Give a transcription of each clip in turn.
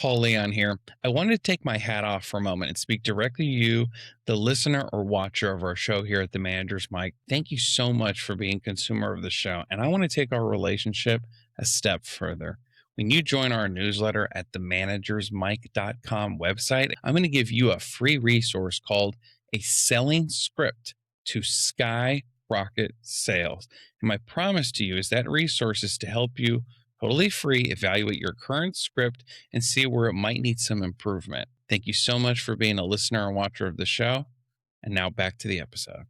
Paul Leon here. I wanted to take my hat off for a moment and speak directly to you, the listener or watcher of our show here at the Manager's Mic. Thank you so much for being a consumer of the show. And I want to take our relationship a step further. When you join our newsletter at the managersmic.com website, I'm going to give you a free resource called A Selling Script to Skyrocket Sales. And my promise to you is that resource is to help you totally free evaluate your current script and see where it might need some improvement. Thank you so much for being a listener and watcher of the show. And now back to the episode.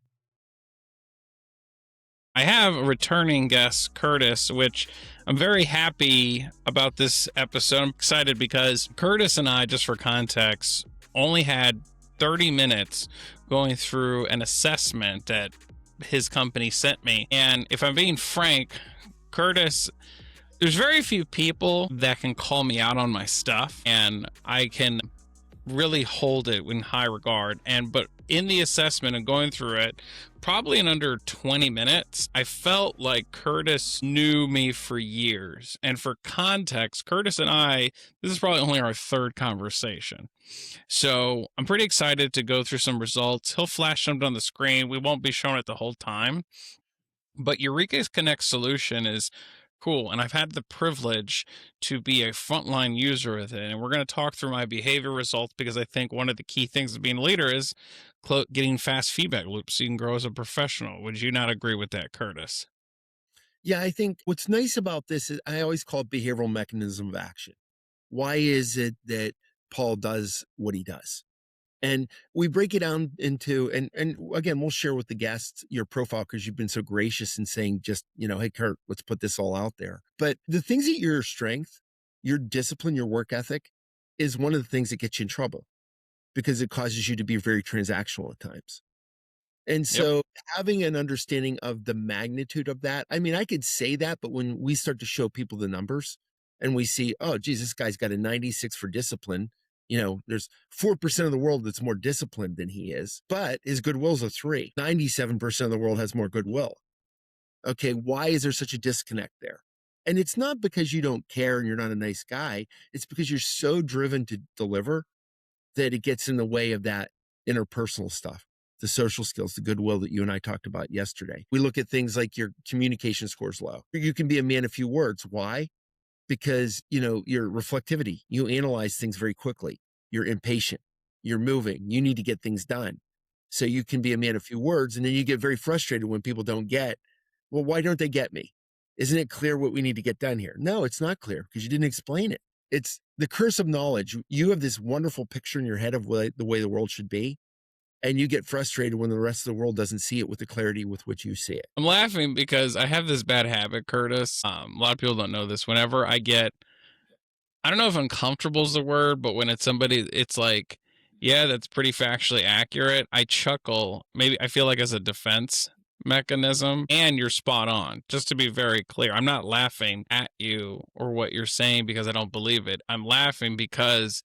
I have a returning guest, Curtis, which I'm very happy about this episode. I'm excited because Curtis and I, just for context, only had 30 minutes going through an assessment that his company sent me. And if I'm being frank, Curtis, there's very few people that can call me out on my stuff, and I can really hold it in high regard. But in the assessment and going through it, probably in under 20 minutes, I felt like Curtis knew me for years. And for context, Curtis and I, this is probably only our third conversation. So I'm pretty excited to go through some results. He'll flash them on the screen. We won't be showing it the whole time. But Eureka Connect solution is cool. And I've had the privilege to be a frontline user with it. And we're going to talk through my behavior results because I think one of the key things of being a leader is getting fast feedback loops so you can grow as a professional. Would you not agree with that, Curtis? Yeah, I think what's nice about this is I always call it behavioral mechanism of action. Why is it that Paul does what he does? And we break it down into, and again, we'll share with the guests your profile because you've been so gracious in saying just, hey, Kurt, let's put this all out there. But the things that your strength, your discipline, your work ethic is one of the things that gets you in trouble because it causes you to be very transactional at times. And so having an understanding of the magnitude of that, I mean, I could say that, but when we start to show people the numbers and we see, oh, geez, this guy's got a 96 for discipline. There's 4% of the world that's more disciplined than he is, but his goodwill's a 3. 97% of the world has more goodwill. Okay, why is there such a disconnect there? And it's not because you don't care and you're not a nice guy. It's because you're so driven to deliver that it gets in the way of that interpersonal stuff, the social skills, the goodwill that you and I talked about yesterday. We look at things like your communication scores low. You can be a man of few words. Why? Because, your reflectivity, you analyze things very quickly. You're impatient. You're moving. You need to get things done. So you can be a man of few words. And then you get very frustrated when people don't get, well, why don't they get me? Isn't it clear what we need to get done here? No, it's not clear because you didn't explain it. It's the curse of knowledge. You have this wonderful picture in your head of the way the world should be. And you get frustrated when the rest of the world doesn't see it with the clarity with which you see it. I'm laughing because I have this bad habit, Curtis. A lot of people don't know this. Whenever I don't know if uncomfortable is the word, but when it's somebody, it's like, yeah, that's pretty factually accurate. I chuckle. Maybe I feel like as a defense mechanism, and you're spot on. Just to be very clear, I'm not laughing at you or what you're saying because I don't believe it. I'm laughing because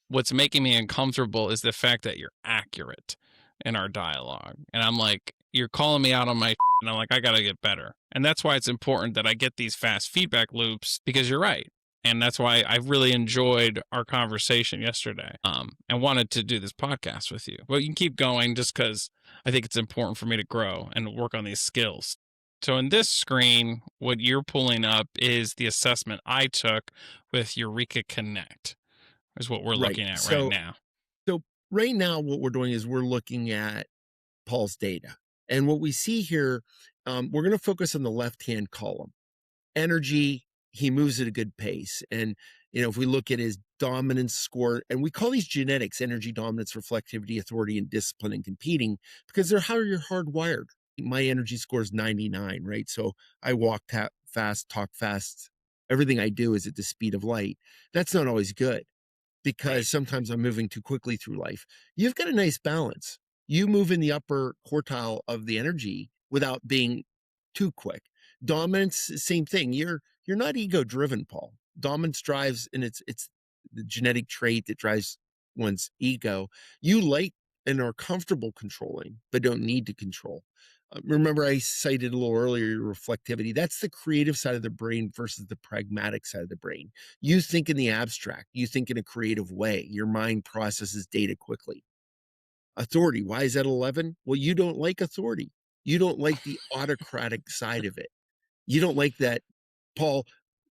what's making me uncomfortable is the fact that you're accurate in our dialogue. And I'm like, you're calling me out on my and I'm like, I got to get better. And that's why it's important that I get these fast feedback loops because you're right. And that's why I really enjoyed our conversation yesterday and wanted to do this podcast with you. Well, you can keep going just because I think it's important for me to grow and work on these skills. So in this screen, what you're pulling up is the assessment I took with Eureka Connect is what we're looking at right now. So right now, what we're doing is we're looking at Paul's data. And what we see here, we're going to focus on the left-hand column. Energy, he moves at a good pace. And, if we look at his dominance score, and we call these genetics, energy, dominance, reflectivity, authority, and discipline and competing, because they're how you're hardwired. My energy score is 99, right? So I walk fast, talk fast. Everything I do is at the speed of light. That's not always good because sometimes I'm moving too quickly through life. You've got a nice balance. You move in the upper quartile of the energy without being too quick. Dominance, same thing. You're not ego driven, Paul. Dominance drives, and it's the genetic trait that drives one's ego. You like and are comfortable controlling, but don't need to control. Remember, I cited a little earlier reflectivity. That's the creative side of the brain versus the pragmatic side of the brain. You think in the abstract, you think in a creative way. Your mind processes data quickly. Authority, why is that 11? Well, you don't like authority. You don't like the autocratic side of it. You don't like that, Paul.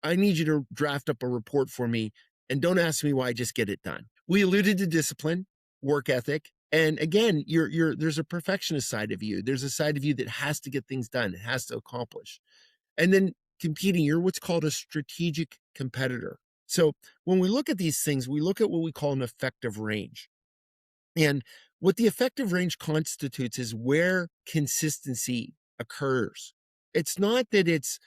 I need you to draft up a report for me and don't ask me why, just get it done. We alluded to discipline, work ethic. And again, there's a perfectionist side of you. There's a side of you that has to get things done, it has to accomplish. And then competing, you're what's called a strategic competitor. So when we look at these things, we look at what we call an effective range. And what the effective range constitutes is where consistency occurs. It's not that it's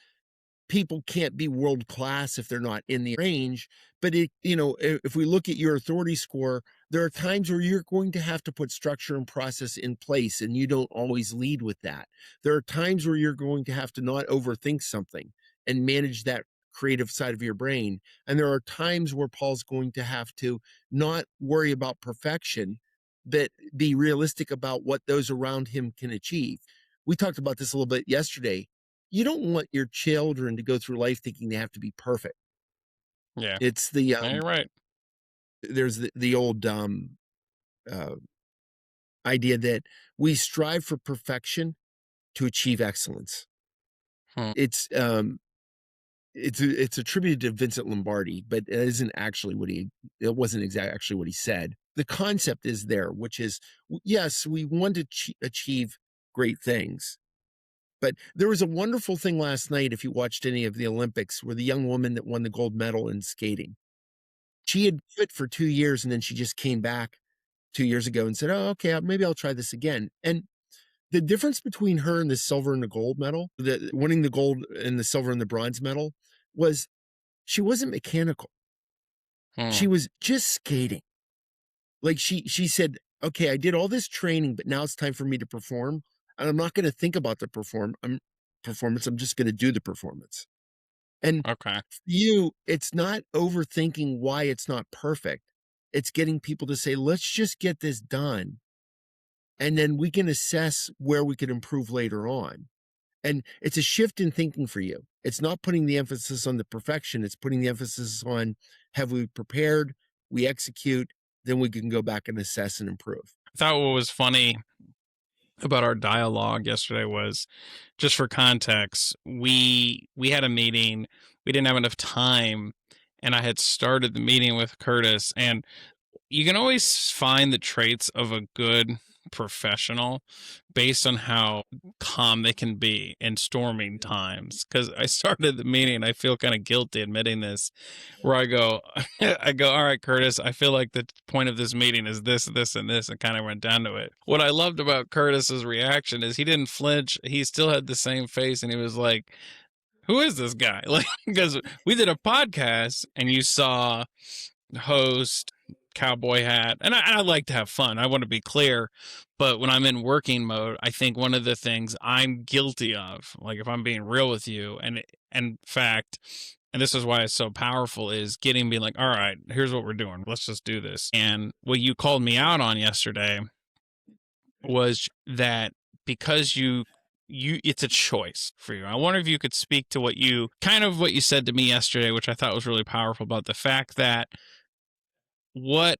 people can't be world class if they're not in the range. But if we look at your authority score, there are times where you're going to have to put structure and process in place, and you don't always lead with that. There are times where you're going to have to not overthink something and manage that creative side of your brain. And there are times where Paul's going to have to not worry about perfection, but be realistic about what those around him can achieve. We talked about this a little bit yesterday. You don't want your children to go through life thinking they have to be perfect. Yeah. It's the Yeah, you're right. there's the old idea that we strive for perfection to achieve excellence. Hmm. It's attributed to Vincent Lombardi, but it isn't actually it wasn't exactly actually what he said. The concept is there, which is, yes, we want to achieve great things. But there was a wonderful thing last night, if you watched any of the Olympics, where the young woman that won the gold medal in skating, she had quit for 2 years, and then she just came back 2 years ago and said, "Oh, okay, maybe I'll try this again." And the difference between her and the silver and the gold medal, the winning the gold and the silver and the bronze medal, was she wasn't mechanical. Hmm. She was just skating. Like, she said, "Okay, I did all this training, but now it's time for me to perform, and I'm not gonna think about the performance, I'm just gonna do the performance." And Okay. you, it's not overthinking why it's not perfect. It's getting people to say, "Let's just get this done, and then we can assess where we can improve later on." And it's a shift in thinking for you. It's not putting the emphasis on the perfection, it's putting the emphasis on, have we prepared, we execute, then we can go back and assess and improve. I thought what was funny about our dialogue yesterday was, just for context, we had a meeting, we didn't have enough time, and I had started the meeting with Curtis, and you can always find the traits of a good professional based on how calm they can be in storming times. Because I started the meeting, I feel kind of guilty admitting this, where I go, I go, all right, Curtis, I feel like the point of this meeting is this, this, and this, and kind of went down to it. What I loved about Curtis's reaction is he didn't flinch. He still had the same face, and he was like, who is this guy? Like, because we did a podcast and you saw host, cowboy hat, and I like to have fun. I want to be clear, but when I'm in working mode, I think one of the things I'm guilty of, like if I'm being real with you, and in fact, and this is why it's so powerful, is being like, all right, here's what we're doing. Let's just do this. And what you called me out on yesterday was that because you it's a choice for you. I wonder if you could speak to what you said to me yesterday, which I thought was really powerful, about the fact that what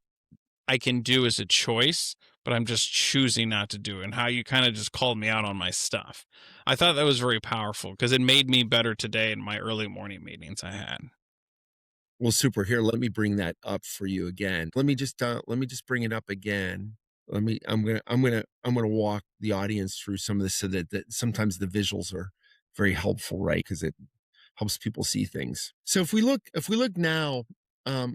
I can do is a choice, but I'm just choosing not to do it, and how you kind of just called me out on my stuff. I thought that was very powerful because it made me better today in my early morning meetings I had. Well, super. Here, let me bring that up for you again. Let me just bring it up again. I'm gonna walk the audience through some of this so that sometimes the visuals are very helpful, right? Because it helps people see things. So if we look now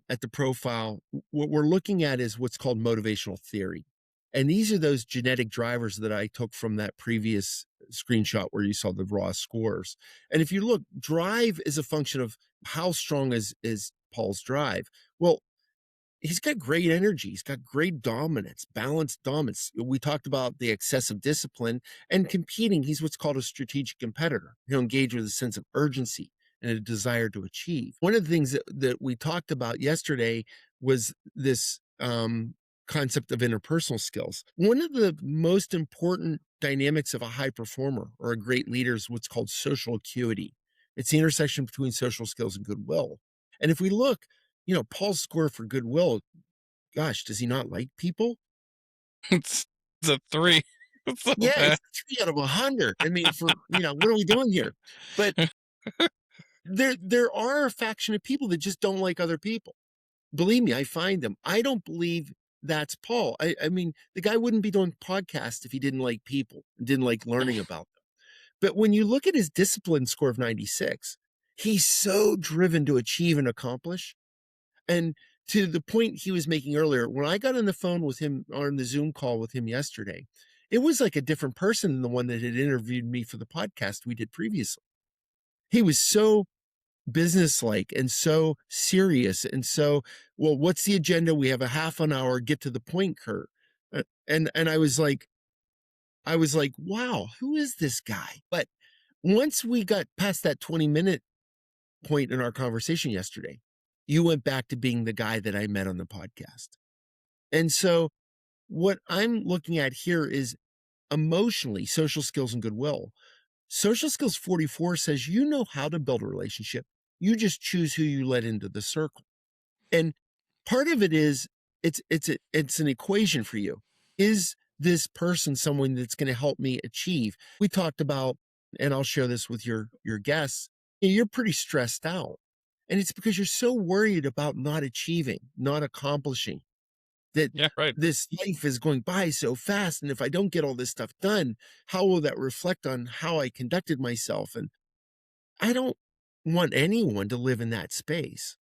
at the profile, what we're looking at is what's called motivational theory. And these are those genetic drivers that I took from that previous screenshot where you saw the raw scores. And if you look, drive is a function of how strong is Paul's drive. Well, he's got great energy. He's got great dominance, balanced dominance. We talked about the excessive discipline and competing. He's what's called a strategic competitor. He'll engage with a sense of urgency and a desire to achieve. One of the things that we talked about yesterday was this concept of interpersonal skills. One of the most important dynamics of a high performer or a great leader is what's called social acuity. It's the intersection between social skills and goodwill. And if we look, Paul's score for goodwill, gosh, does he not like people? It's a 3. It's so Yeah, bad. it's 3 out of 100. I mean, what are we doing here? But there are a faction of people that just don't like other people. Believe me, I find them. I don't believe that's Paul. I mean, the guy wouldn't be doing podcasts if he didn't like people, didn't like learning about them. But when you look at his discipline score of 96, he's so driven to achieve and accomplish. And to the point he was making earlier, when I got on the phone with him on the Zoom call with him yesterday, it was like a different person than the one that had interviewed me for the podcast we did previously. He was so businesslike and so serious and so, well, what's the agenda? We have a half an hour, get to the point, Kurt. And I was like, wow, who is this guy? But once we got past that 20-minute point in our conversation yesterday, you went back to being the guy that I met on the podcast. And so what I'm looking at here is emotionally social skills and goodwill. Social skills 44 says you know how to build a relationship. You just choose who you let into the circle. And part of it is it's an equation for you. Is this person someone that's going to help me achieve? We talked about, and I'll share this with your guests, you're pretty stressed out. And it's because you're so worried about not achieving, not accomplishing, that Yeah, right. this life is going by so fast. And if I don't get all this stuff done, how will that reflect on how I conducted myself? And I don't want anyone to live in that space.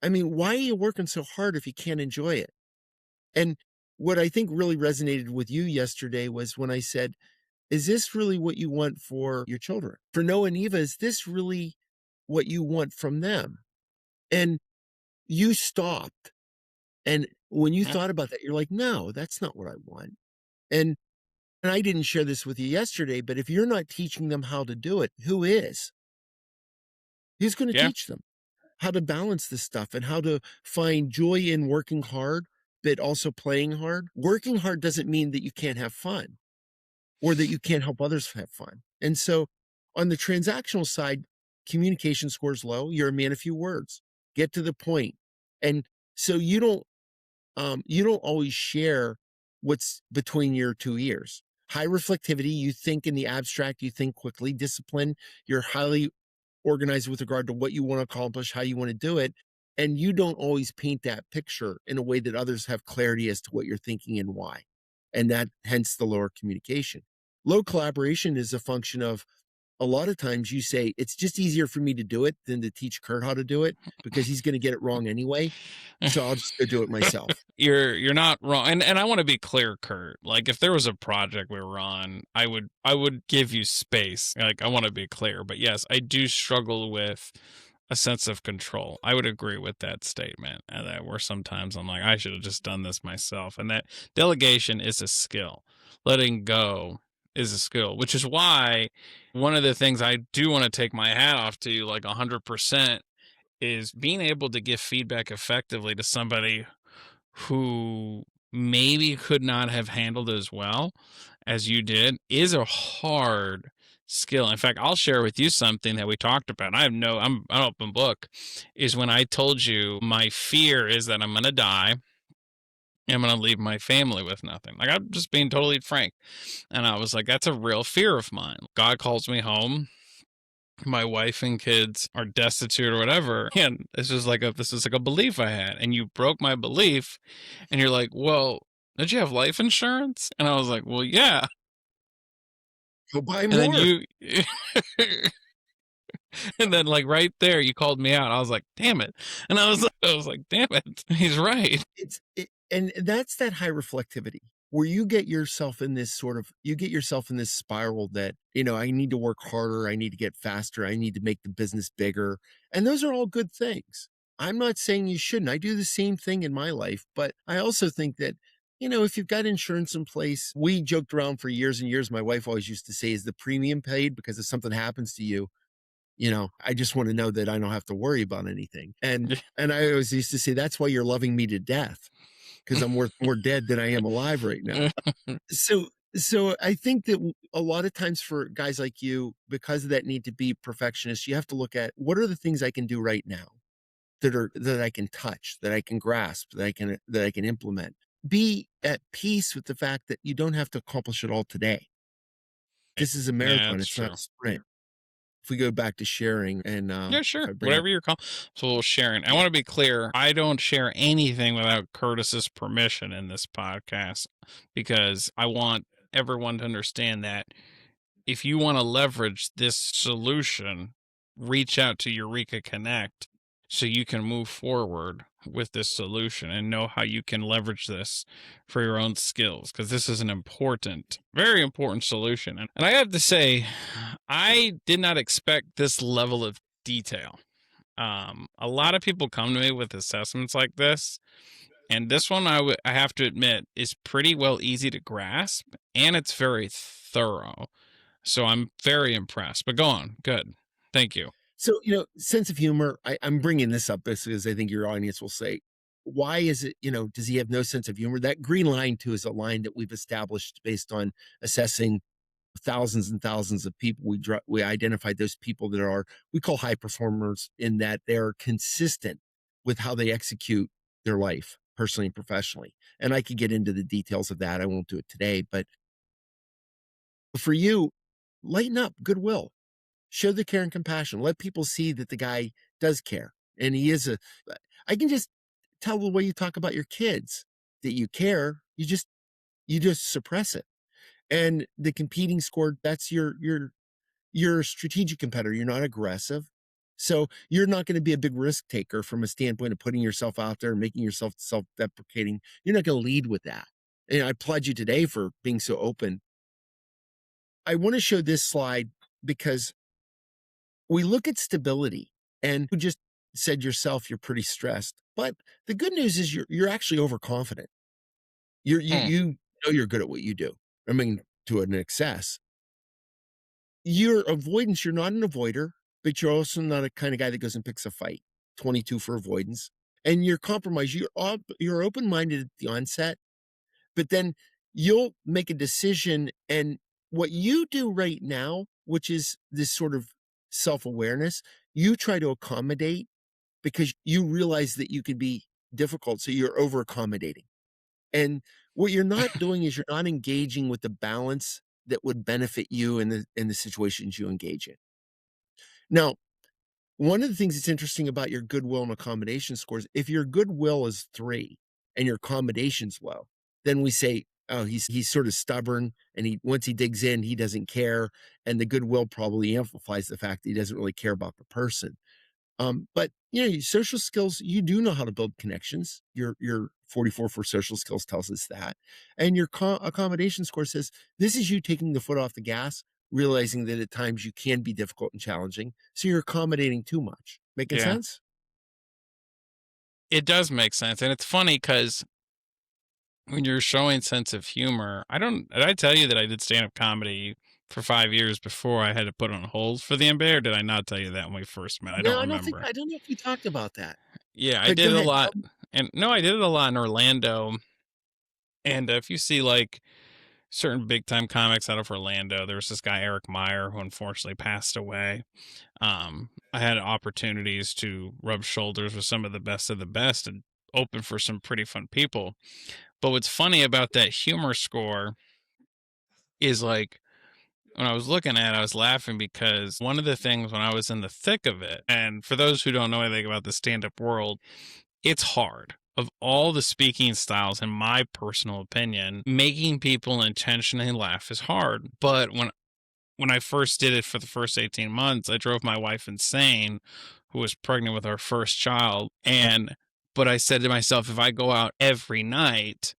I mean, why are you working so hard if you can't enjoy it? And what I think really resonated with you yesterday was when I said, is this really what you want for your children? For Noah and Eva, is this really what you want from them? And you stopped. And when you thought about that, you're like, no, that's not what I want. And I didn't share this with you yesterday, but if you're not teaching them how to do it, who is? Who's going to Yeah. teach them how to balance this stuff and how to find joy in working hard, but also playing hard? Working hard doesn't mean that you can't have fun or that you can't help others have fun. And so on the transactional side, communication scores low. You're a man of few words. Get to the point. And so you don't always share what's between your two ears. High reflectivity, you think in the abstract, you think quickly. Discipline, you're highly organized with regard to what you want to accomplish, how you want to do it. And you don't always paint that picture in a way that others have clarity as to what you're thinking and why. And that hence the lower communication. Low collaboration is a function of, a lot of times you say, it's just easier for me to do it than to teach Kurt how to do it because he's going to get it wrong anyway. So I'll just go do it myself. You're not wrong. And I want to be clear, Kurt. Like if there was a project we were on, I would give you space. Like I want to be clear. But yes, I do struggle with a sense of control. I would agree with that statement. And that where sometimes I'm like, I should have just done this myself. And that delegation is a skill. Letting go is a skill, which is why one of the things I do want to take my hat off to you, like 100%, is being able to give feedback effectively to somebody who maybe could not have handled it as well as you did is a hard skill. In fact, I'll share with you something that we talked about. I'm an open book, is when I told you my fear is that I'm going to die. I'm going to leave my family with nothing. Like I'm just being totally frank. And I was like, that's a real fear of mine. God calls me home. My wife and kids are destitute or whatever. And this is like a belief I had. And you broke my belief. And you're like, well, did you have life insurance? And I was like, well, yeah. Go buy And then more. and then like right there, you called me out. I was like, damn it. And I was like, damn it. He's right. And that's that high reflectivity where you get yourself in this spiral that, I need to work harder. I need to get faster. I need to make the business bigger. And those are all good things. I'm not saying you shouldn't. I do the same thing in my life, but I also think that, if you've got insurance in place, we joked around for years and years. My wife always used to say, is the premium paid? Because if something happens to you, I just want to know that I don't have to worry about anything. And I always used to say, that's why you're loving me to death, because I'm worth more dead than I am alive right now. So So I think that a lot of times for guys like you, because of that need to be perfectionist, you have to look at what are the things I can do right now that I can touch, that I can grasp, that I can implement. Be at peace with the fact that you don't have to accomplish it all today. This is a Yeah, marathon, that's it's not true. a sprint. If we go back to sharing and Yeah, if sure. I bring up Whatever you're comfortable sharing. I want to be clear. I don't share anything without Curtis's permission in this podcast because I want everyone to understand that if you want to leverage this solution, reach out to Eureka Connect so you can move forward with this solution and know how you can leverage this for your own skills because this is an important, very important solution. And I have to say, I did not expect this level of detail. A lot of people come to me with assessments like this, and this one I have to admit is pretty well easy to grasp, and it's very thorough. So I'm very impressed. But go on. Good. Thank you. so, sense of humor, I'm bringing this up because I think your audience will say, why is it, does he have no sense of humor? That green line too is a line that we've established based on assessing thousands and thousands of people. We identified those people that are we call high performers in that they're consistent with how they execute their life personally and professionally. And I could get into the details of that. I won't do it today, but for you, lighten up, goodwill, show the care and compassion. Let people see that the guy does care, and he is a. I can just tell the way you talk about your kids that you care. You just suppress it, and the competing score. That's you're a strategic competitor. You're not aggressive. So you're not going to be a big risk taker from a standpoint of putting yourself out there and making yourself self-deprecating. You're not going to lead with that. And I applaud you today for being so open. I want to show this slide because we look at stability and you just said yourself you're pretty stressed. But the good news is you're actually overconfident. Hmm. You know you're good at what you do. I mean, to an excess. Your avoidance, you're not an avoider, but you're also not a kind of guy that goes and picks a fight. 22 for avoidance. And you're compromised. You're open-minded at the onset, but then you'll make a decision. And what you do right now, which is this sort of self-awareness, you try to accommodate because you realize that you could be difficult. So you're over accommodating. And what you're not doing is you're not engaging with the balance that would benefit you in the situations you engage in. Now, one of the things that's interesting about your goodwill and accommodation scores, if your goodwill is 3 and your accommodation's low, then we say, oh, he's sort of stubborn, and he once he digs in, he doesn't care, and the goodwill probably amplifies the fact that he doesn't really care about the person. But your social skills, you do know how to build connections. Your 44 for social skills tells us that, and your accommodation score says this is you taking the foot off the gas, realizing that at times you can be difficult and challenging. So you're accommodating too much. Making Yeah, sense? it does make sense. And it's funny because when you're showing sense of humor, did I tell you that I did stand up comedy for 5 years before I had to put on hold for the NBA, or did I not tell you that when we first met? I don't No, remember. I don't know if we talked about that. Yeah, I But did go it a ahead. lot. And no, I did it a lot in Orlando. And if you see like certain big time comics out of Orlando, there was this guy, Eric Meyer, who unfortunately passed away. I had opportunities to rub shoulders with some of the best and open for some pretty fun people. But what's funny about that humor score is like when I was looking at it, I was laughing because one of the things when I was in the thick of it, and for those who don't know anything about the stand up world, it's hard. Of all the speaking styles, in my personal opinion, making people intentionally laugh is hard. But when I first did it for the first 18 months, I drove my wife insane, who was pregnant with our first child. But I said to myself, if I go out every night,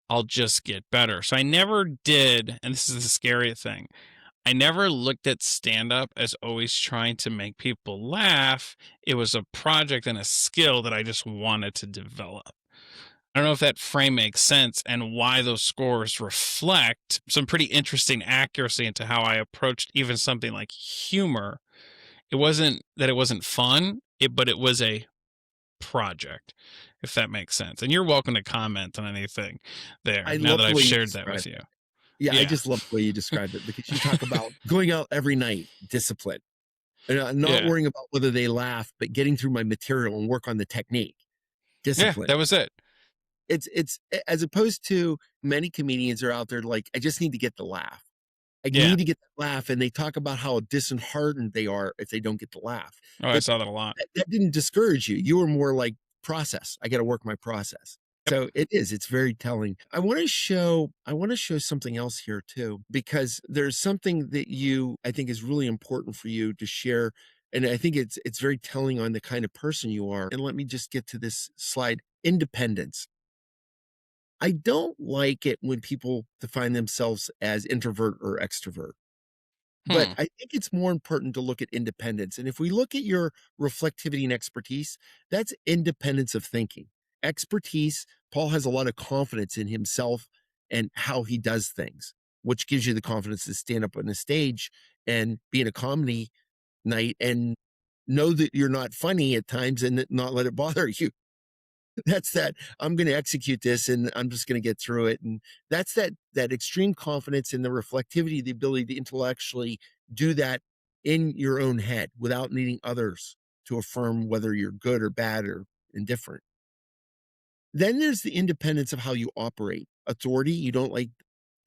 I'll just get better. So I never did, and this is the scary thing, I never looked at stand up as always trying to make people laugh. It was a project and a skill that I just wanted to develop. I don't know if that frame makes sense and why those scores reflect some pretty interesting accuracy into how I approached even something like humor. It wasn't that it wasn't fun, but it was a project, if that makes sense. And you're welcome to comment on anything there I now love that the I've way you shared that describe with you. Yeah, I Yeah. just love the way you describe it because you talk about going out every night, discipline, and not Yeah. worrying about whether they laugh, but getting through my material and work on the technique, Yeah. discipline. That was it. It's as opposed to many comedians are out there like, I just need to get the laugh. I Yeah. need to get the laugh, and they talk about how disheartened they are if they don't get the laugh. Oh, I But saw that a lot. that didn't discourage you. You were more like, process. I got to work my process. Yep. So it's very telling. I want to show something else here too, because there's something that I think is really important for you to share. And I think it's very telling on the kind of person you are. And let me just get to this slide. Independence. I don't like it when people define themselves as introvert or extrovert. But Hmm. I think it's more important to look at independence. And if we look at your reflectivity and expertise, that's independence of thinking. Expertise, Paul has a lot of confidence in himself and how he does things, which gives you the confidence to stand up on a stage and be in a comedy night and know that you're not funny at times and not let it bother you. That's that I'm going to execute this and I'm just going to get through it. And that's that extreme confidence in the reflectivity, the ability to intellectually do that in your own head without needing others to affirm whether you're good or bad or indifferent. Then there's the independence of how you operate. Authority, you don't like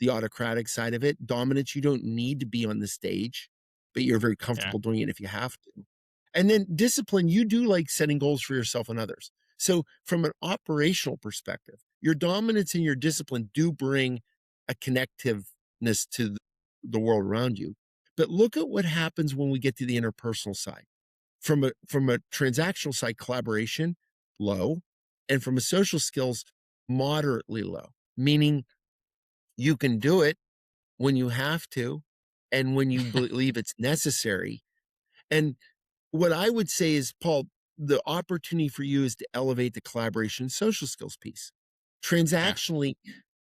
the autocratic side of it. Dominance, you don't need to be on the stage, but you're very Yeah. comfortable doing it if you have to. And then discipline, you do like setting goals for yourself and others. So, from an operational perspective, your dominance and your discipline do bring a connectiveness to the world around you. But look at what happens when we get to the interpersonal side. From a transactional side, collaboration, low, and from a social skills, moderately low, meaning you can do it when you have to and when you believe it's necessary. And what I would say is, Paul, the opportunity for you is to elevate the collaboration social skills piece. Yeah. Transactionally,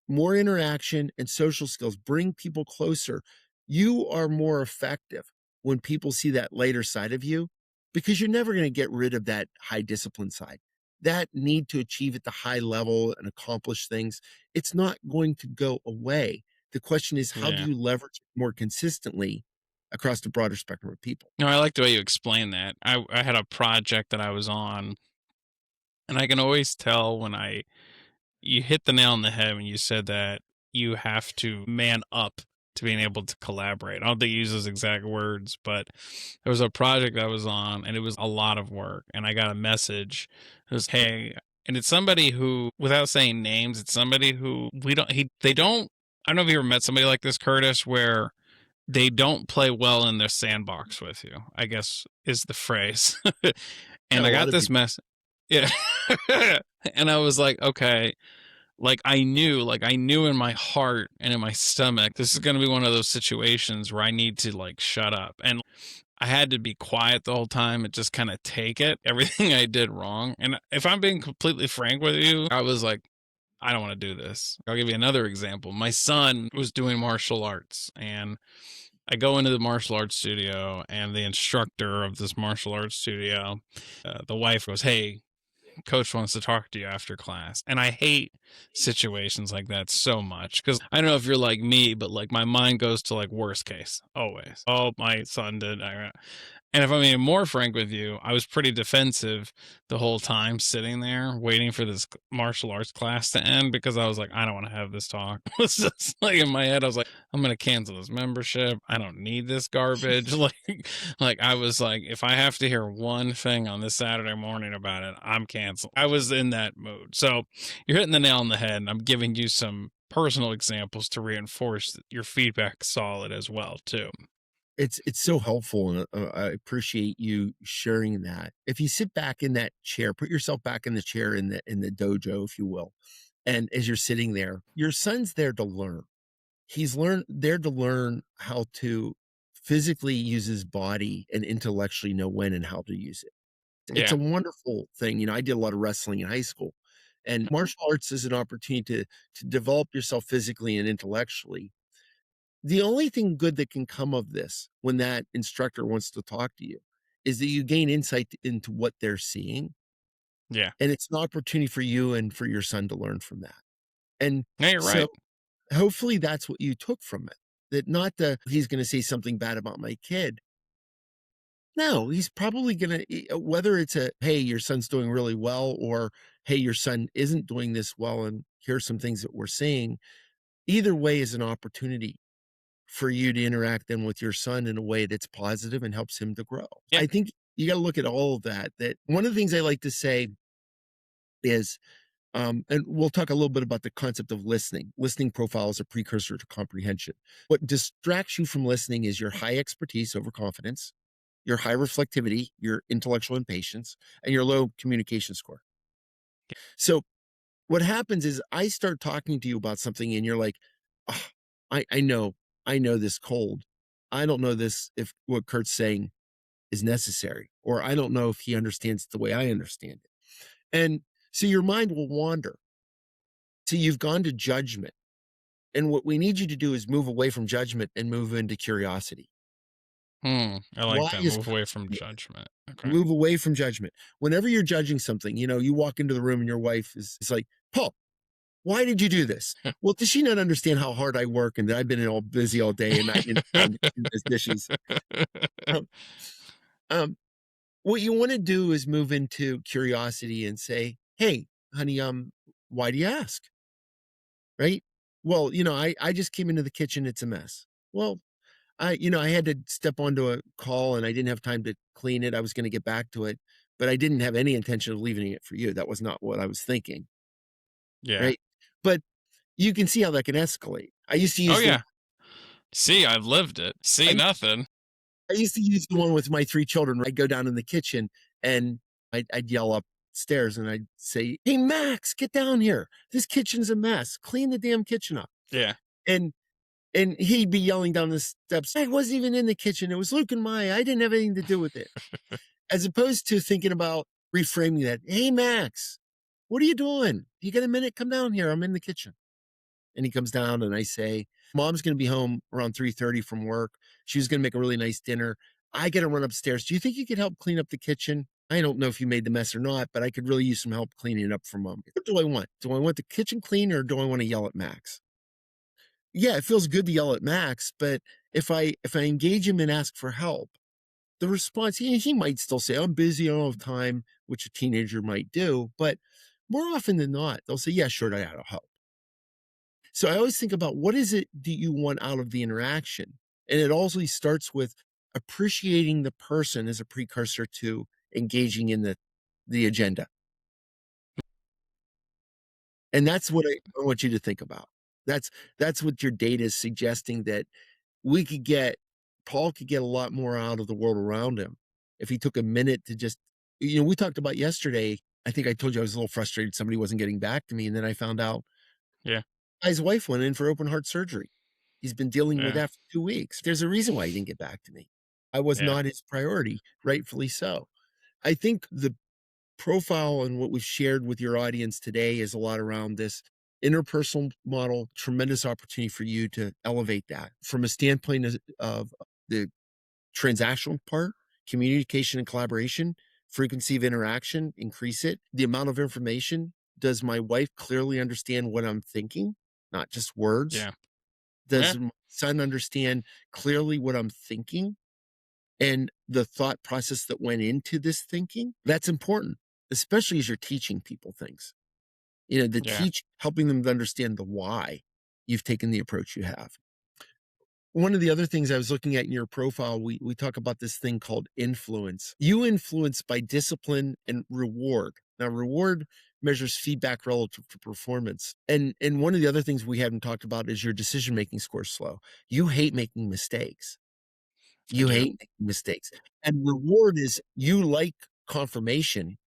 more interaction and social skills bring people closer. You are more effective when people see that later side of you because you're never going to get rid of that high discipline side. That need to achieve at the high level and accomplish things, it's not going to go away. The question is, how do Yeah. you leverage it more consistently across the broader spectrum of people? No, I like the way you explain that. I had a project that I was on, and I can always tell when you hit the nail on the head when you said that you have to man up to being able to collaborate. I don't think you use those exact words, but there was a project I was on and it was a lot of work. And I got a message. It was, hey, and it's somebody who, without saying names, it's somebody who they don't, I don't know if you ever met somebody like this, Curtis, where they don't play well in their sandbox with you, I guess is the phrase. Yeah, And a I lot got of this people. mess. Yeah. And I was like, okay, like I knew in my heart and in my stomach this is going to be one of those situations where I need to like shut up, and I had to be quiet the whole time and just kind of take it everything I did wrong. And if I'm being completely frank with you, I was like, I don't want to do this. I'll give you another example. My son was doing martial arts, and I go into the martial arts studio, and the instructor of this martial arts studio, the wife goes, hey, coach wants to talk to you after class. And I hate situations like that so much because I don't know if you're like me, but like my mind goes to like worst case always. Oh, my son did. And if I'm being more frank with you, I was pretty defensive the whole time sitting there waiting for this martial arts class to end because I was like, I don't want to have this talk. It's just like in my head, I was like, I'm gonna cancel this membership. I don't need this garbage. Like I was like, if I have to hear one thing on this Saturday morning about it, I'm canceling. I was in that mood. So you're hitting the nail on the head, and I'm giving you some personal examples to reinforce that your feedback solid as well too. It's so helpful, and I appreciate you sharing that. If you sit back in that chair, put yourself back in the chair in the dojo, if you will, and as you're sitting there, your son's there to learn. There to learn how to physically use his body and intellectually know when and how to use it. It's Yeah. a wonderful thing. I did a lot of wrestling in high school, and martial arts is an opportunity to develop yourself physically and intellectually. The only thing good that can come of this when that instructor wants to talk to you is that you gain insight into what they're seeing, Yeah. and it's an opportunity for you and for your son to learn from that. And Yeah, you're so right. hopefully that's what you took from it. That not the he's going to say something bad about my kid. No, he's probably going to, whether it's a, hey, your son's doing really well, or hey, your son isn't doing this well, and here's some things that we're seeing. Either way is an opportunity for you to interact then with your son in a way that's positive and helps him to grow. Yeah. I think you got to look at all of that. That one of the things I like to say is, and we'll talk a little bit about the concept of listening. Listening profile is a precursor to comprehension. What distracts you from listening is your high expertise over confidence, your high reflectivity, your intellectual impatience, and your low communication score. So what happens is I start talking to you about something and you're like, "Ah, I know this cold. I don't know this if what Kurt's saying is necessary, or I don't know if he understands it the way I understand it." And so your mind will wander. So you've gone to judgment. And what we need you to do is move away from judgment and move into curiosity. I like Why that. is Move away from judgment. Okay. Move away from judgment. Whenever you're judging something, you walk into the room and your wife is like, "Paul, why did you do this?" Well, does she not understand how hard I work and that I've been all busy all day and not time to do those dishes? Um, um, what you want to do is move into curiosity and say, "Hey, honey, why do you ask?" Right? Well, I just came into the kitchen. It's a mess. Well, I had to step onto a call and I didn't have time to clean it. I was going to get back to it, but I didn't have any intention of leaving it for you. That was not what I was thinking. Yeah. Right. But you can see how that can escalate. Oh yeah. See, I've lived it. See I, nothing. I used to use the one with my 3 children. I'd go down in the kitchen and I'd yell upstairs and I'd say, "Hey, Max, get down here. This kitchen's a mess. Clean the damn kitchen up." Yeah. And and he'd be yelling down the steps, "I wasn't even in the kitchen. It was Luke and Maya. I didn't have anything to do with it." As opposed to thinking about reframing that, "Hey, Max, what are you doing? You got a minute? Come down here. I'm in the kitchen." And he comes down and I say, "Mom's going to be home around 3:30 from work. She was going to make a really nice dinner. I got to run upstairs. Do you think you could help clean up the kitchen? I don't know if you made the mess or not, but I could really use some help cleaning it up for Mom. What do I want? Do I want the kitchen clean or do I want to yell at Max?" Yeah, it feels good to yell at Max, but if I engage him and ask for help, the response, he might still say, "I'm busy, I don't have time," which a teenager might do, but more often than not, they'll say, "Yeah, sure, I'll help." So I always think about what is it do you want out of the interaction? And it also starts with appreciating the person as a precursor to engaging in the agenda. And that's what I want you to think about. That's what your data is suggesting, that we could get Paul could get a lot more out of the world around him if he took a minute to just, we talked about yesterday. I think I told you I was a little frustrated somebody wasn't getting back to me. And then I found out Yeah. his wife went in for open heart surgery. He's been dealing with Yeah. that for 2 weeks. There's a reason why he didn't get back to me. I was Yeah. not his priority, rightfully so. I think the profile and what we've shared with your audience today is a lot around this interpersonal model. Tremendous opportunity for you to elevate that from a standpoint of the transactional part, communication and collaboration, frequency of interaction, increase it. The amount of information. Does my wife clearly understand what I'm thinking? Not just words. Yeah. Yeah. Does my son understand clearly what I'm thinking and the thought process that went into this thinking? That's important, especially as you're teaching people things. The Yeah. helping them to understand the why you've taken the approach you have. One of the other things I was looking at in your profile, we talk about this thing called influence. You influence by discipline and reward. Now, reward measures feedback relative to performance. And one of the other things we haven't talked about is your decision-making score slow. You hate making mistakes. I You do. hate making mistakes. And reward is you like confirmation.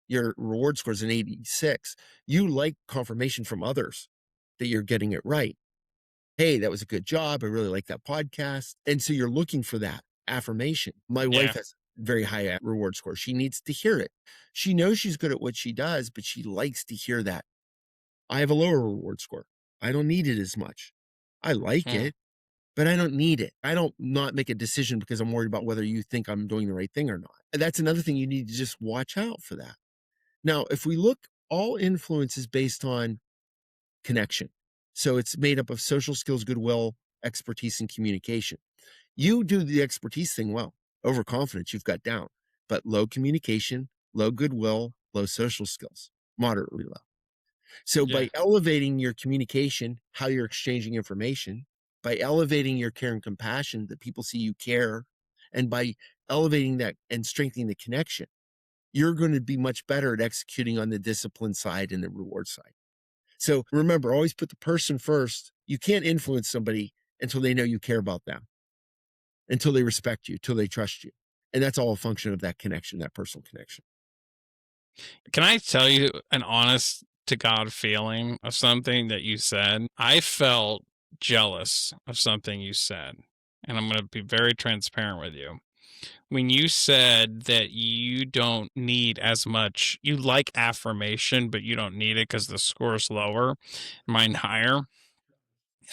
Your reward score is an 86. You like confirmation from others that you're getting it right. "Hey, that was a good job. I really like that podcast." And so you're looking for that affirmation. My wife Yeah. has very high reward score. She needs to hear it. She knows she's good at what she does, but she likes to hear that. I have a lower reward score. I don't need it as much. I like Hmm. it, but I don't need it. I don't not make a decision because I'm worried about whether you think I'm doing the right thing or not. And that's another thing you need to just watch out for that. Now, if we look, all influence is based on connection. So it's made up of social skills, goodwill, expertise, and communication. You do the expertise thing well. Overconfidence, you've got down, but low communication, low goodwill, low social skills, moderately low. So Yeah. by elevating your communication, how you're exchanging information, by elevating your care and compassion that people see you care, and by elevating that and strengthening the connection, you're going to be much better at executing on the discipline side and the reward side. So remember, always put the person first. You can't influence somebody until they know you care about them, until they respect you, till they trust you. And that's all a function of that connection, that personal connection. Can I tell you an honest to God feeling of something that you said? I felt jealous of something you said. And I'm going to be very transparent with you. When you said that you don't need as much, you like affirmation, but you don't need it because the score's lower, mine higher.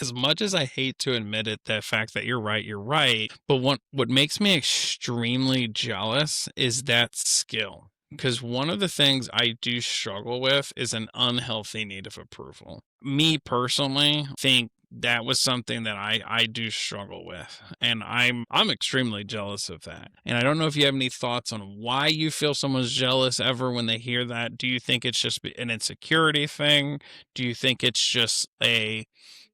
As much as I hate to admit it, the fact that you're right, you're right. But what makes me extremely jealous is that skill. Because one of the things I do struggle with is an unhealthy need of approval. Me personally think that was something that I do struggle with. And I'm extremely jealous of that. And I don't know if you have any thoughts on why you feel someone's jealous ever when they hear that. Do you think it's just an insecurity thing? Do you think it's just a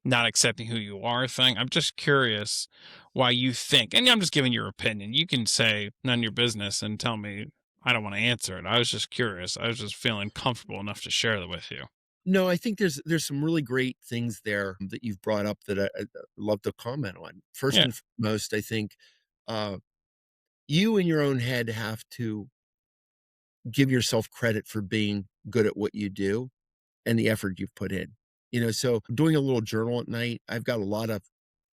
not accepting who you are thing? I'm just curious why you think, and I'm just giving your opinion. You can say none of your business and tell me I don't want to answer it. I was just curious. I was just feeling comfortable enough to share that with you. No, I think there's some really great things there that you've brought up that I'd love to comment on. First Yeah. and foremost, I think uh, you in your own head have to give yourself credit for being good at what you do and the effort you've put in. So doing a little journal at night, I've got a lot of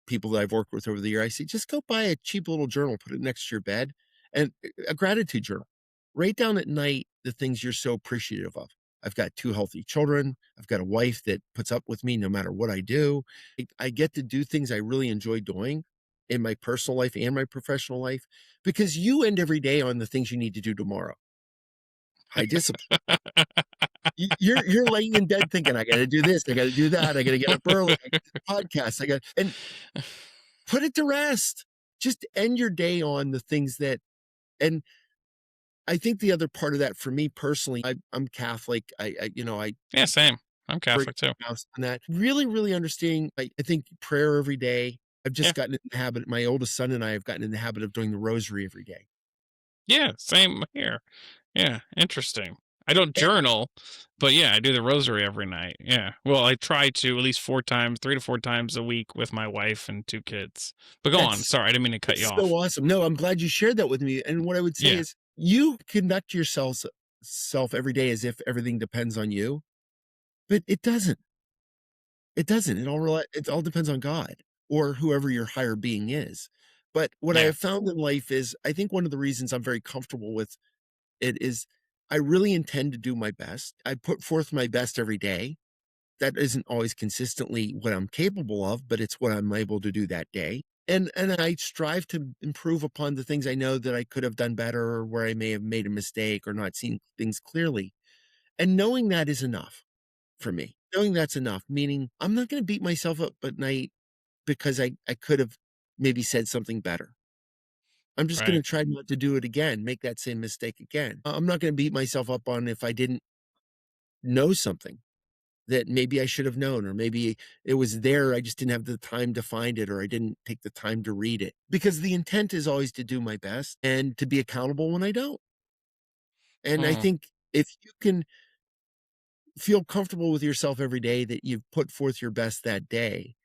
people that I've worked with over the year. I say, just go buy a cheap little journal, put it next to your bed, and a gratitude journal. Write down at night the things you're so appreciative of. I've got 2 healthy children. I've got a wife that puts up with me no matter what I do. I get to do things I really enjoy doing in my personal life and my professional life because you end every day on the things you need to do tomorrow. High discipline. You're laying in bed thinking, I got to do this, I got to do that, I got to get up early, I got to do the podcast, and put it to rest. Just end your day on the things that, and I think the other part of that for me personally, I'm Catholic. I Yeah, same. I'm break Catholic too. house on that. Really, really understanding. I think prayer every day. I've Yeah. just gotten in the habit. My oldest son and I have gotten in the habit of doing the rosary every day. Yeah, same here. Yeah, interesting. I don't And journal, but yeah, I do the rosary every night. Yeah. Well, I try to at least 4 times, 3 to 4 times a week with my wife and 2 kids. But go on. that's Sorry, I didn't mean to cut you that's so off. awesome. No, I'm glad you shared that with me. And what I would say Yeah. is, you conduct yourself self every day as if everything depends on you, but it doesn't. It doesn't. It all depends on God or whoever your higher being is. But what I Yeah. have found in life is I think one of the reasons I'm very comfortable with it is I really intend to do my best. I put forth my best every day. That isn't always consistently what I'm capable of, but it's what I'm able to do that day. And I strive to improve upon the things I know that I could have done better or where I may have made a mistake or not seen things clearly. And knowing that is enough for me. Knowing that's enough, meaning I'm not going to beat myself up at night because I could have maybe said something better. I'm just going to Right. try not to do it again, make that same mistake again. I'm not going to beat myself up on if I didn't know something that maybe I should have known, or maybe it was there. I just didn't have the time to find it, or I didn't take the time to read it because the intent is always to do my best and to be accountable when I don't. And I Mm, think if you can feel comfortable with yourself every day that you've put forth your best that day,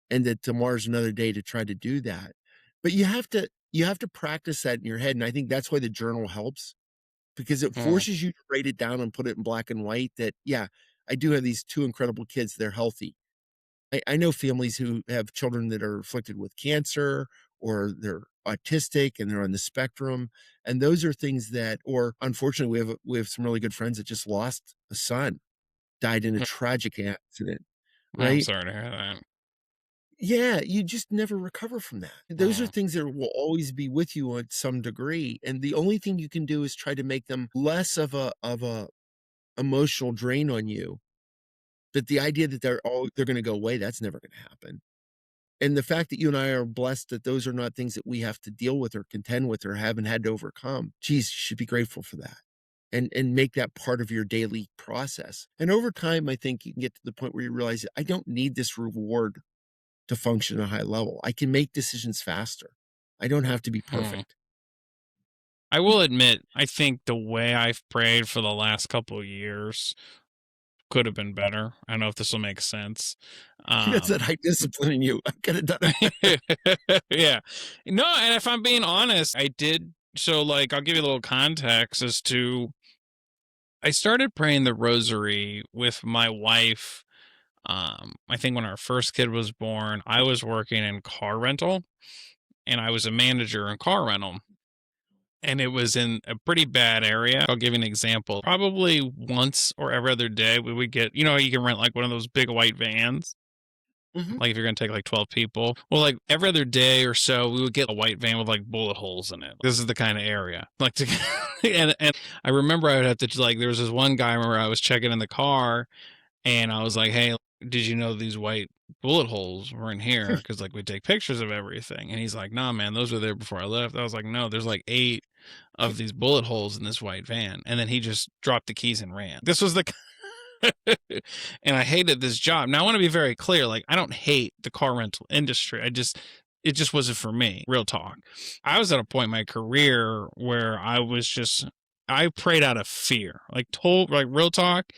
and that tomorrow's another day to try to do that. But you have to practice that in your head, and I think that's why the journal helps because it mm, forces you to write it down and put it in black and white that, yeah, I do have these 2 incredible kids, they're healthy. I know families who have children that are afflicted with cancer or they're autistic and they're on the spectrum, and those are things that, or unfortunately, we have some really good friends that just lost a son, died in a mm. tragic accident, I'm right? sorry to hear that. Yeah, you just never recover from that. Those are Mm, things that will always be with you at some degree, and the only thing you can do is try to make them less of a emotional drain on you But the idea that they're gonna go away, that's never gonna happen. And the fact that you and I are blessed that those are not things that we have to deal with or contend with or haven't had to overcome, geez, you should be grateful for that and make that part of your daily process. And over time, I think you can get to the point where you realize I don't need this reward to function at a high level. I can make decisions faster. I don't have to be Hmm. perfect. I will admit, I think the way I've prayed for the last couple of years could have been better. I don't know if this will make sense. That's that Um, high discipline in you. I could have done it. yeah. No, and if I'm being honest, I did. So, like, I'll give you a little context as to I started praying the rosary with my wife. I think when our first kid was born, I was working in car rental and I was a manager in car rental. And it was in a pretty bad area. I'll give you an example. Probably once or every other day, we would get, you can rent like one of those big white vans. Mhm. Like if you're going to take like 12 people. Well, like every other day or so, we would get a white van with like bullet holes in it. This is the kind of area. Like to, and I remember I would have to like, there was this one guy, I remember I was checking in the car and I was like, "Hey, did you know these white bullet holes were in here? Because like we take pictures of everything." And he's like, "Nah, man, those were there before I left." I was like, "No, there's like 8 of these bullet holes in this white van." And then he just dropped the keys and ran. This was the and I hated this job. Now I want to be very clear. Like I don't hate the car rental industry. It just wasn't for me. Real talk. I was at a point in my career where I prayed out of fear. Like real talk,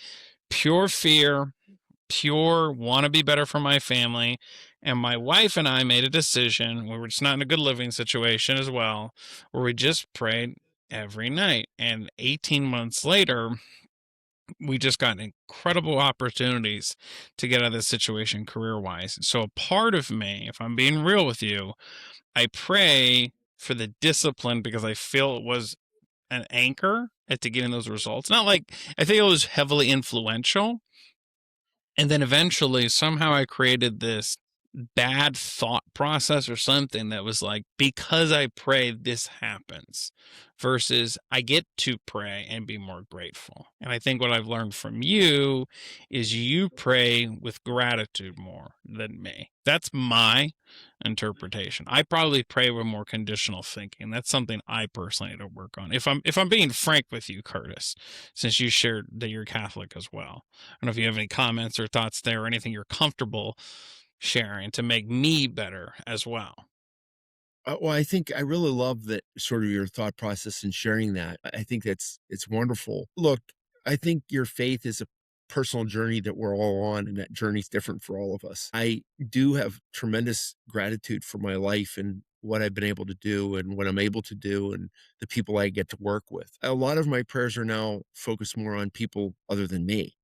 pure fear, pure want to be better for my family. And my wife and I made a decision. We were just not in a good living situation as well, where we just prayed every night. And 18 months later, we just got incredible opportunities to get out of this situation career wise. So, a part of me, if I'm being real with you, I pray for the discipline because I feel it was an anchor to getting those results. Not like I think it was heavily influential, and then eventually, somehow, I created this bad thought process or something that was like, because I pray, this happens, versus I get to pray and be more grateful. And I think what I've learned from you is you pray with gratitude more than me. That's my interpretation. I probably pray with more conditional thinking. That's something I personally need to work on. If I'm being frank with you, Curtis, since you shared that you're Catholic as well. I don't know if you have any comments or thoughts there or anything you're comfortable sharing to make me better as well. Well, I think I really love that sort of your thought process and sharing that. I think it's wonderful. Look, I think your faith is a personal journey that we're all on, and that journey's different for all of us. I do have tremendous gratitude for my life and what I've been able to do and what I'm able to do and the people I get to work with. A lot of my prayers are now focused more on people other than me.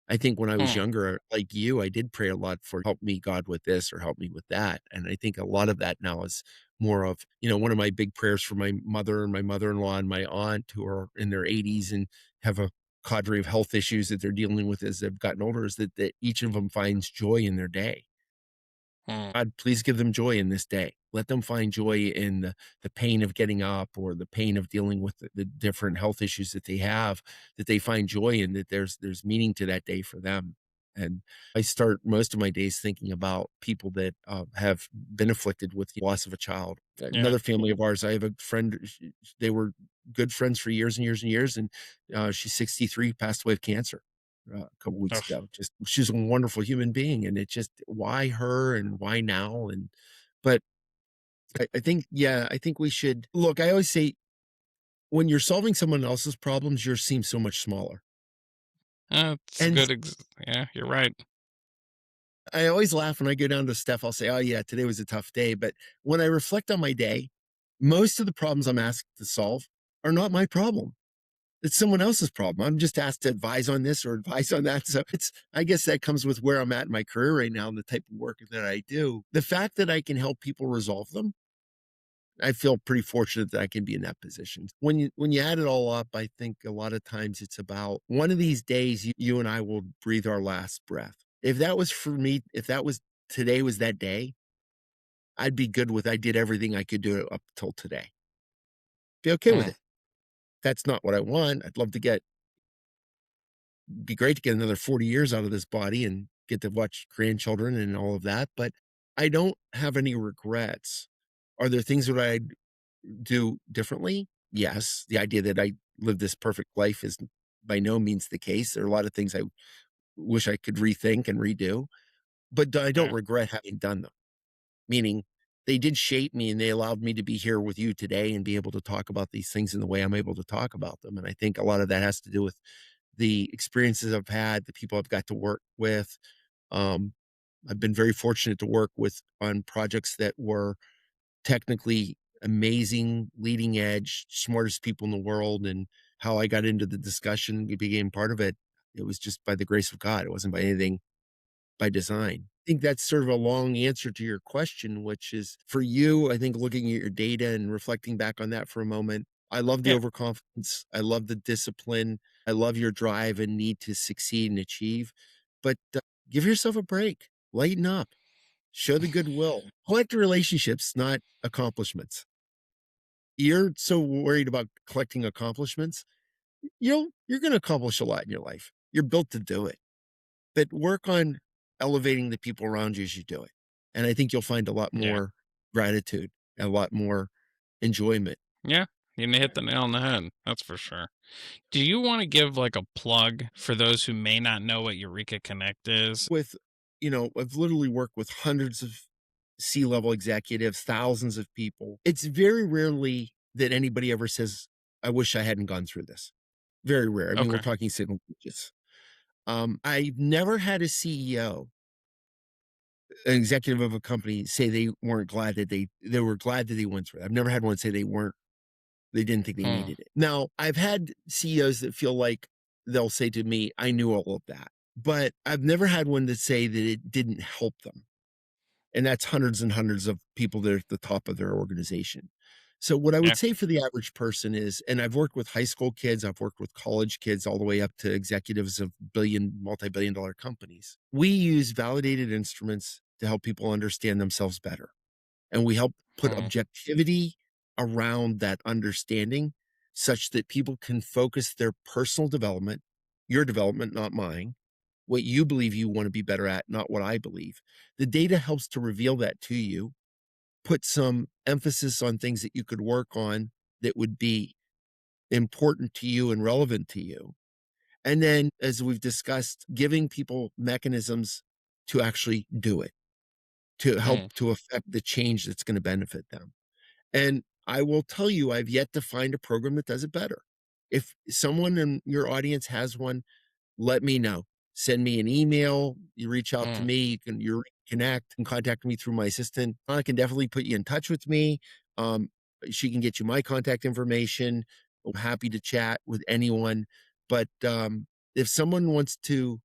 I think when I was Hmm. younger, like you, I did pray a lot for help me God with this or help me with that. And I think a lot of that now is more of, one of my big prayers for my mother and my mother-in-law and my aunt who are in their 80s and have a cadre of health issues that they're dealing with as they've gotten older is that each of them finds joy in their day. Hmm. God, please give them joy in this day. Let them find joy in the pain of getting up or the pain of dealing with the different health issues that they have, that they find joy in, that there's meaning to that day for them. And I start most of my days thinking about people that have been afflicted with the loss of a child. Yeah. Another family of ours, I have a friend, they were good friends for years and years and years. And she's 63, passed away of cancer a couple weeks Ugh. ago. Just she's a wonderful human being, and it just why her and why now? And but I think yeah, I think we should look. I always say when you're solving someone else's problems, yours seem so much smaller. That's And good. Yeah, you're right. I always laugh when I go down to Steph. I'll say, "Oh yeah, today was a tough day." But when I reflect on my day, most of the problems I'm asked to solve are not my problem. It's someone else's problem. I'm just asked to advise on this or advise on that. So I guess that comes with where I'm at in my career right now and the type of work that I do. The fact that I can help people resolve them, I feel pretty fortunate that I can be in that position. When you add it all up, I think a lot of times it's about one of these days you and I will breathe our last breath. If that was for me, if that was today was that day, I'd be good with I did everything I could do up till today. Be okay with Hmm. it. That's not what I want. I'd love to get be great to get another 40 years out of this body and get to watch grandchildren and all of that, but I don't have any regrets. Are there things that I'd do differently? Yes. The idea that I live this perfect life is by no means the case. There are a lot of things I wish I could rethink and redo, but I don't Yeah. regret having done them. Meaning they did shape me and they allowed me to be here with you today and be able to talk about these things in the way I'm able to talk about them. And I think a lot of that has to do with the experiences I've had, the people I've got to work with. Um, I've been very fortunate to work with on projects that were technically amazing, leading edge, smartest people in the world. And how I got into the discussion and became part of it, it was just by the grace of God. It wasn't by anything by design. I think that's sort of a long answer to your question, which is for you, I think looking at your data and reflecting back on that for a moment, I love the Yeah. overconfidence. I love the discipline. I love your drive and need to succeed and achieve, but give yourself a break, lighten up, show the goodwill, collect relationships, not accomplishments. You're so worried about collecting accomplishments. You're going to accomplish a lot in your life. You're built to do it, but work on elevating the people around you as you do it. And I think you'll find a lot Yeah. more gratitude, a lot more enjoyment. Yeah. You hit the nail on the head. That's for sure. Do you want to give like a plug for those who may not know what Eureka Connect is? With, I've literally worked with hundreds of C-level executives, thousands of people. It's very rarely that anybody ever says, I wish I hadn't gone through this. Very rare. I mean, we're Okay. talking single digits. I've never had a CEO, an executive of a company say they weren't glad that they were glad that they went through it. I've never had one say they didn't think they Mm, needed it. Now, I've had CEOs that feel like they'll say to me, I knew all of that, but I've never had one that say that it didn't help them. And that's hundreds and hundreds of people that are at the top of their organization. So what I yeah. would say for the average person is, and I've worked with high school kids, I've worked with college kids, all the way up to executives of multi-billion dollar companies. We use validated instruments to help people understand themselves better. And we help put Mm, objectivity around that understanding such that people can focus their personal development, your development, not mine, what you believe you want to be better at, not what I believe. The data helps to reveal that to you, put some emphasis on things that you could work on that would be important to you and relevant to you. And then, as we've discussed, giving people mechanisms to actually do it, to help mm, to affect the change that's going to benefit them. And I will tell you, I've yet to find a program that does it better. If someone in your audience has one, let me know. Send me an email. You reach out to mm, me. You connect and contact me through my assistant. I can definitely put you in touch with me. Um, she can get you my contact information. I'm happy to chat with anyone. But if someone wants to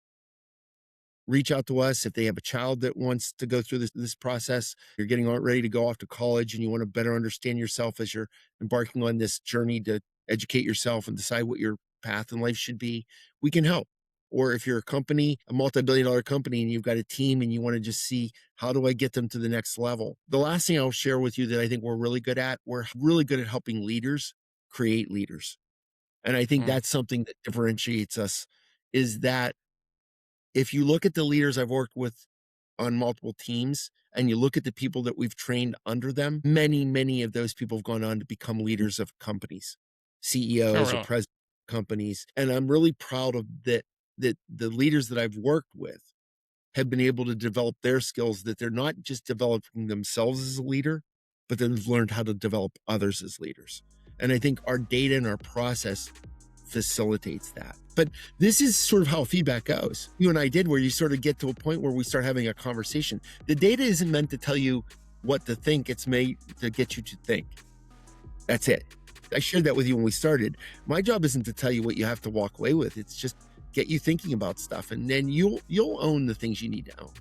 reach out to us, if they have a child that wants to go through this process, you're getting ready to go off to college and you want to better understand yourself as you're embarking on this journey to educate yourself and decide what your path in life should be, we can help. Or if you're a company, a multi-billion dollar company, and you've got a team and you want to just see how do I get them to the next level. The last thing I'll share with you that I think we're really good at helping leaders create leaders. And I think mm, that's something that differentiates us is that if you look at the leaders I've worked with on multiple teams and you look at the people that we've trained under them, many, many of those people have gone on to become leaders of companies, oh, CEOs or really? presidents of companies. And I'm really proud of that the leaders that I've worked with have been able to develop their skills, that they're not just developing themselves as a leader, but they've learned how to develop others as leaders. And I think our data and our process facilitates that. But this is sort of how feedback goes. You and I did, where you sort of get to a point where we start having a conversation. The data isn't meant to tell you what to think, it's made to get you to think. That's it. I shared that with you when we started. My job isn't to tell you what you have to walk away with. It's just get you thinking about stuff, and then you'll own the things you need to own.